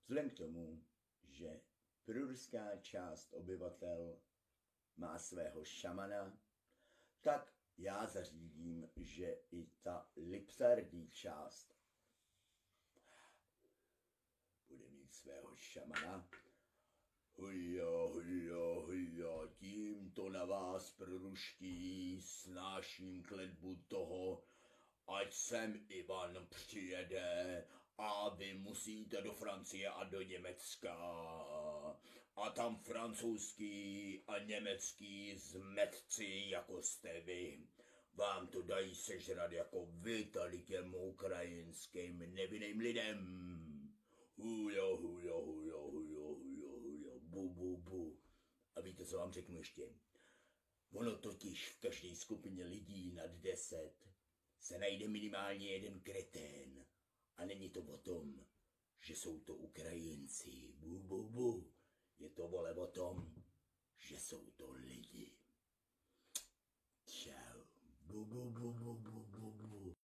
Vzhledem k tomu, že proruská část obyvatel má svého šamana, tak já zařídím, že i ta lipsardí část bude mít svého šamana. Hujo, tímto na vás, proruští, snáším kletbu toho, ať sem Ivan přijede a vy musíte do Francie a do Německa. A tam francouzský a německý zmetci, jako jste vy, vám to dají sežrat jako vy tady těm ukrajinským nevinným lidem. Hujo, bu. A víte, co vám řeknu ještě? Ono totiž v každé skupině lidí nad 10 se najde minimálně jeden kretén. A není to o tom, že jsou to Ukrajinci. Bu. Je to vole o tom, že jsou to lidi. Čau. Bu.